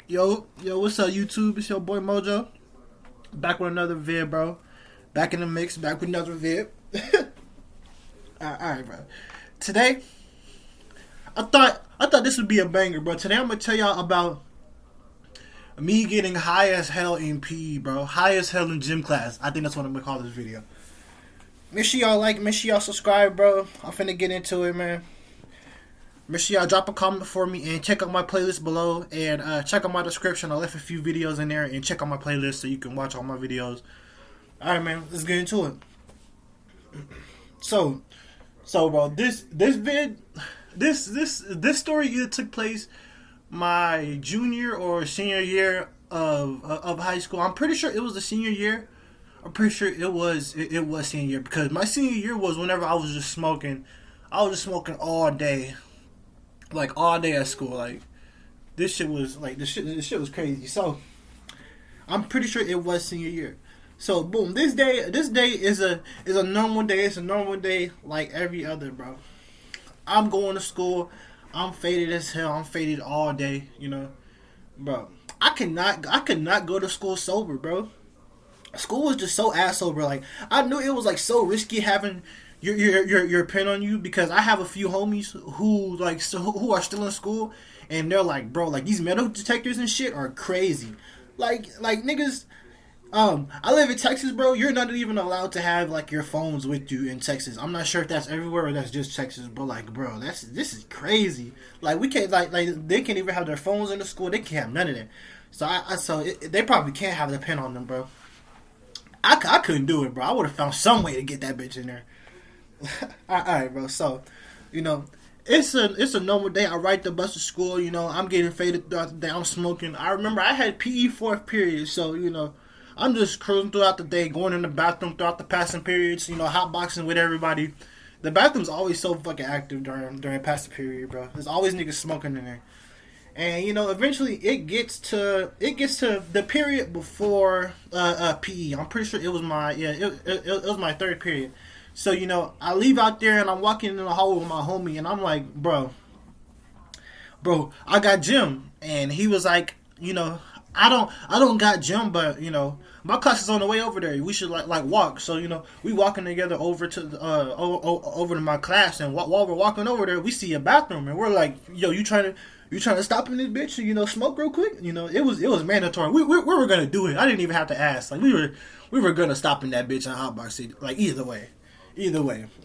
Yo, what's up, YouTube? It's your boy Mojo. Back with another vid, bro. Back in the mix, back with another vid. Alright, bro. Today, I thought this would be a banger, bro. Today I'm gonna tell y'all about me getting high as hell in PE, bro. High as hell in gym class. I think that's what I'm gonna call this video. Make sure y'all like, make sure y'all subscribe, bro. I'm finna get into it, man. Make sure y'all drop a comment for me and check out my playlist below and check out my description. I left a few videos in there and check out my playlist so you can watch all my videos. Alright, man, let's get into it. So bro, this story either took place my junior or senior year of high school. I'm pretty sure it was the senior year. I'm pretty sure it was senior year because my senior year was whenever I was just smoking. I was just smoking all day. Like all day at school, like this shit was was crazy. So I'm pretty sure it was senior year. So boom, this day is a normal day. It's a normal day like every other, bro. I'm going to school. I'm faded as hell. I'm faded all day, bro. I could not go to school sober, bro. School was just so ass sober. Like I knew it was like so risky having your pen on you because I have a few homies who who are still in school and they're like, bro, like these metal detectors and shit are crazy. Like niggas. I live in Texas, bro. You're not even allowed to have like your phones with you in Texas. I'm not sure if that's everywhere or that's just Texas, but like, bro, this is crazy. Like we can't like they can't even have their phones in the school. They can't have none of that. So they probably can't have the pen on them, bro. I couldn't do it, bro. I would have found some way to get that bitch in there. Alright, bro. So, it's a normal day. I ride the bus to school. I'm getting faded throughout the day. I'm smoking. I remember I had PE fourth period, so I'm just cruising throughout the day, going in the bathroom throughout the passing periods. Hotboxing with everybody. The bathroom's always so fucking active during passing period, bro. There's always niggas smoking in there. And eventually it gets to the period before PE. I'm pretty sure it was it was my third period. So, I leave out there and I'm walking in the hallway with my homie and I'm like, bro, I got gym. And he was like, I don't got gym, but, my class is on the way over there. We should like walk. So, we walking together over to over to my class, and while we're walking over there, we see a bathroom and we're like, yo, you trying to stop in this bitch and, smoke real quick? It was mandatory. We were gonna do it. I didn't even have to ask. Like we were gonna stop in that bitch and hotbox it. Like either way.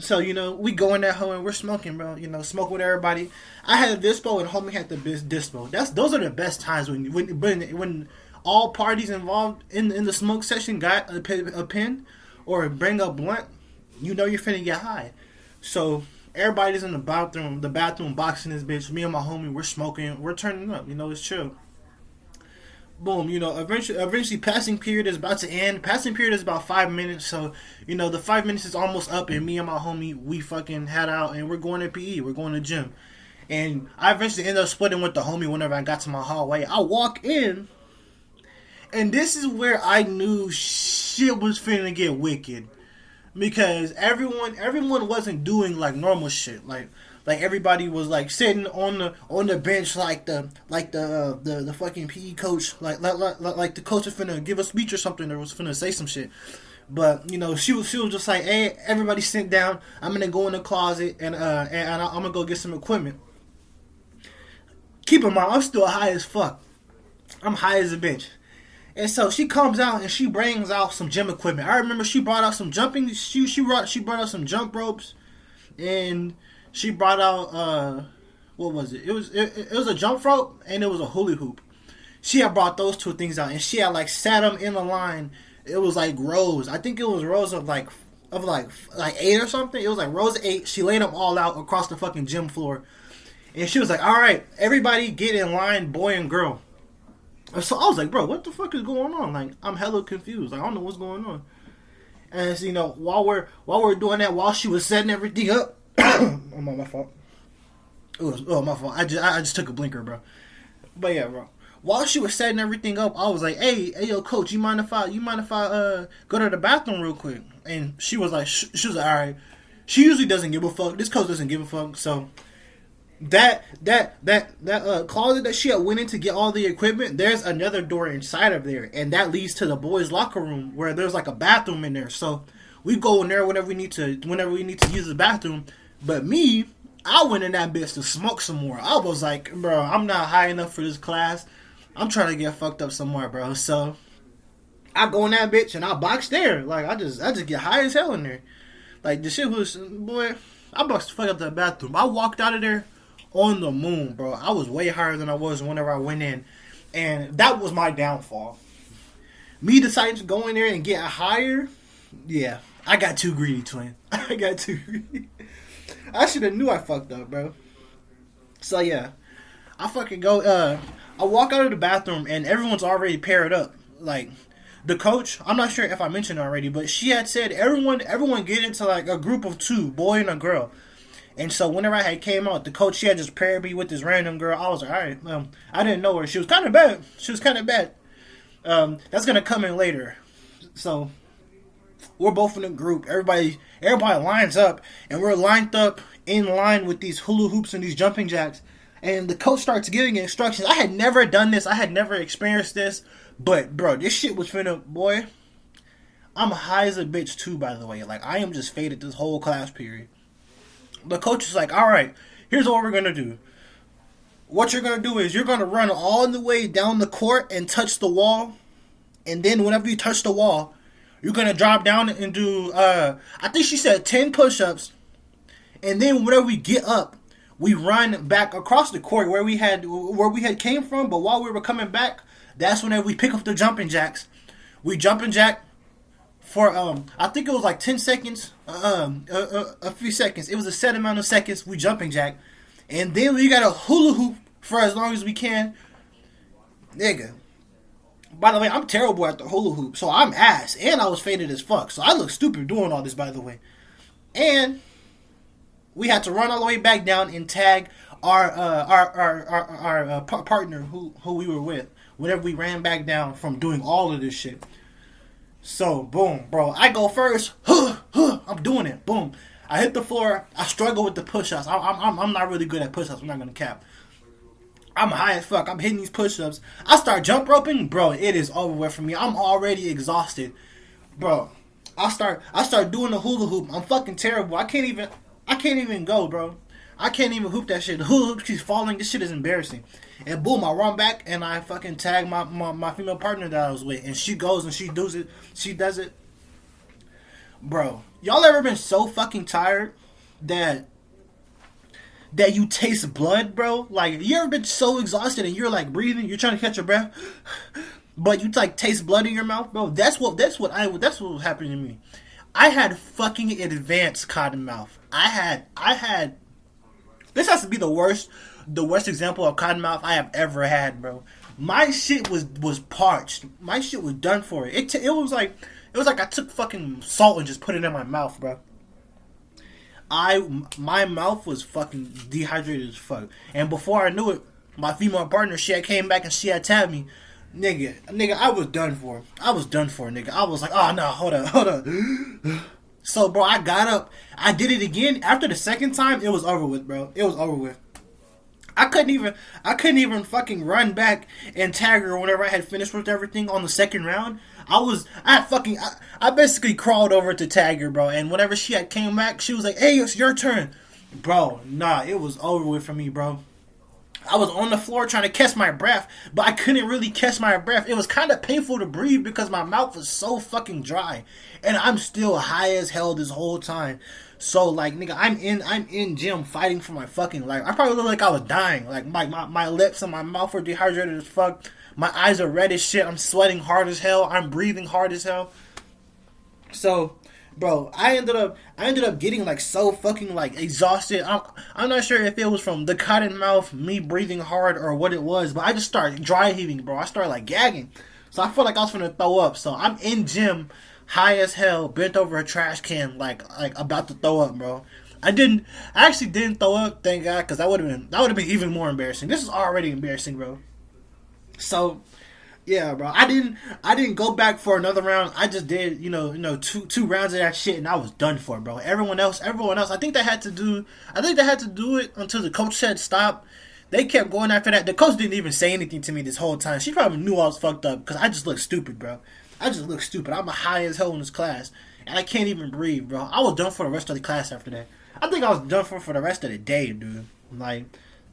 So, we go in that hole and we're smoking, bro. Smoke with everybody. I had a dispo and homie had the dispo. Those are the best times when all parties involved in the smoke session got a pen or bring a blunt. You're finna get high. So everybody's in the bathroom boxing this bitch. Me and my homie, we're smoking, we're turning up. It's chill. Boom, eventually passing period is about to end. Passing period is about 5 minutes, so, the 5 minutes is almost up, and me and my homie, we fucking head out, and we're going to PE, we're going to gym. And I eventually ended up splitting with the homie whenever I got to my hallway. I walk in, and this is where I knew shit was finna get wicked. Because everyone wasn't doing, like, normal shit, like everybody was like sitting on the bench like the fucking PE coach like the coach was finna give a speech or something or was finna say some shit. But she was just like, hey, everybody sit down. I'm gonna go in the closet and I'm gonna go get some equipment. Keep in mind, I'm still high as fuck. I'm high as a bitch. And so she comes out and she brings out some gym equipment. I remember she brought out some jumping. She brought out some jump ropes, and she brought out what was it? It was a jump rope and it was a hula hoop. She had brought those two things out and she had like sat them in the line. It was like rows. I think it was rows of like 8 or something. It was like rows of 8. She laid them all out across the fucking gym floor, and she was like, "All right, everybody get in line, boy and girl." And so I was like, "Bro, what the fuck is going on?" Like I'm hella confused. Like I don't know what's going on. And so, while we're doing that, while she was setting everything up. Oh, my fault. My fault. I just took a blinker, bro. But yeah, bro. While she was setting everything up, I was like, "Hey, yo, coach, you mind if I go to the bathroom real quick?" And she was like, "All right." She usually doesn't give a fuck. This coach doesn't give a fuck. So That closet that she had went in to get all the equipment, there's another door inside of there, and that leads to the boys' locker room where there's like a bathroom in there. So we go in there whenever we need to use the bathroom. But me, I went in that bitch to smoke some more. I was like, bro, I'm not high enough for this class. I'm trying to get fucked up somewhere, bro. So I go in that bitch and I box there. Like I just get high as hell in there. Like the shit was, boy, I boxed the fuck up that bathroom. I walked out of there on the moon, bro. I was way higher than I was whenever I went in. And that was my downfall. Me deciding to go in there and get higher, yeah, I got too greedy, twin. I got too greedy. I should have knew I fucked up, bro. So yeah, I fucking go. I walk out of the bathroom and everyone's already paired up. Like the coach, I'm not sure if I mentioned it already, but she had said everyone get into like a group of two, boy and a girl. And so whenever I had came out, the coach, she had just paired me with this random girl. I was like, all right, I didn't know her. She was kind of bad. That's gonna come in later. So we're both in a group. Everybody lines up, and we're lined up in line with these hula hoops and these jumping jacks. And the coach starts giving instructions. I had never done this. I had never experienced this. But, bro, this shit was finna, boy. I'm high as a bitch, too, by the way. Like, I am just faded this whole class period. The coach is like, all right, here's what we're going to do. What you're going to do is you're going to run all the way down the court and touch the wall. And then whenever you touch the wall, you're going to drop down and do, I think she said 10 push-ups. And then whenever we get up, we run back across the court where we had came from. But while we were coming back, that's whenever we pick up the jumping jacks. We jumping jack for, I think it was like 10 seconds, a few seconds. It was a set amount of seconds. We jumping jack. And then we got a hula hoop for as long as we can. Nigga. By the way, I'm terrible at the hula hoop, so I'm ass. And I was faded as fuck. So I look stupid doing all this, by the way. And we had to run all the way back down and tag our partner who we were with whenever we ran back down from doing all of this shit. So, boom, bro. I go first. I'm doing it. Boom. I hit the floor. I struggle with the push-ups. I'm not really good at push-ups. I'm not going to cap. I'm high as fuck. I'm hitting these push-ups. I start jump roping. Bro, it is over with for me. I'm already exhausted. Bro, I start doing the hula hoop. I'm fucking terrible. I can't even go, bro. I can't even hoop that shit. The hula hoop keeps falling. This shit is embarrassing. And boom, I run back and I fucking tag my female partner that I was with. And she goes and she does it. She does it. Bro, y'all ever been so fucking tired that you taste blood, bro? Like, you ever been so exhausted and you're like breathing, you're trying to catch your breath, but you like taste blood in your mouth, bro? That's what was happening to me. I had fucking advanced cotton mouth. I had. This has to be the worst example of cotton mouth I have ever had, bro. My shit was parched. My shit was done for. It was like I took fucking salt and just put it in my mouth, bro. My mouth was fucking dehydrated as fuck. And before I knew it, my female partner, she had came back and she had tabbed me. Nigga, I was done for. Nigga. I was like, oh no, hold up. So, bro, I got up. I did it again. After the second time, it was over with, bro. It was over with. I couldn't even fucking run back and tag her whenever I had finished with everything on the second round. I basically crawled over to tag her, bro. And whenever she had came back, she was like, hey, it's your turn. Bro, nah, it was over with for me, bro. I was on the floor trying to catch my breath, but I couldn't really catch my breath. It was kind of painful to breathe because my mouth was so fucking dry. And I'm still high as hell this whole time. So, like, nigga, I'm in gym fighting for my fucking life. I probably look like I was dying. Like, my lips and my mouth are dehydrated as fuck. My eyes are red as shit. I'm sweating hard as hell. I'm breathing hard as hell. So, bro, I ended up getting like so fucking like exhausted. I'm not sure if it was from the cotton mouth, me breathing hard, or what it was, but I just started dry heaving, bro. I started like gagging. So I felt like I was gonna throw up. So I'm in gym, high as hell, bent over a trash can, like about to throw up, bro. I actually didn't throw up, thank God, because that would have been even more embarrassing. This is already embarrassing, bro. So Yeah, bro. I didn't go back for another round. I just did, two rounds of that shit, and I was done for, bro. Everyone else. I think they had to do it until the coach said stop. They kept going after that. The coach didn't even say anything to me this whole time. She probably knew I was fucked up because I just look stupid, bro. I just look stupid. I'm high as hell in this class, and I can't even breathe, bro. I was done for the rest of the class after that. I think I was done for the rest of the day, dude. Like,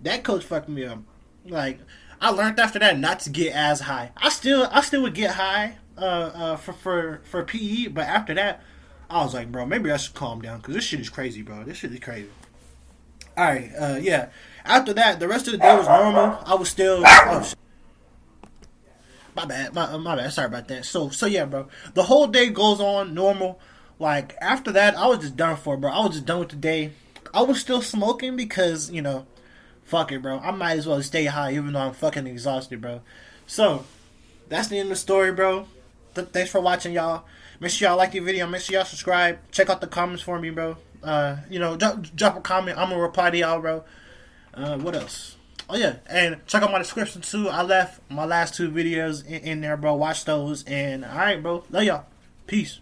that coach fucked me up. Like, I learned after that not to get as high. I still would get high for PE, but after that, I was like, bro, maybe I should calm down because this shit is crazy, bro. This shit is crazy. All right, yeah. After that, the rest of the day was normal. I was still. Oh, shit. My bad. Sorry about that. So yeah, bro. The whole day goes on normal. Like, after that, I was just done for, bro. I was just done with the day. I was still smoking because, fuck it, bro. I might as well stay high even though I'm fucking exhausted, bro. So, that's the end of the story, bro. Thanks for watching, y'all. Make sure y'all like the video. Make sure y'all subscribe. Check out the comments for me, bro. Drop a comment. I'm gonna reply to y'all, bro. What else? Oh, yeah. And check out my description, too. I left my last 2 videos in there, bro. Watch those. And, alright, bro. Love y'all. Peace.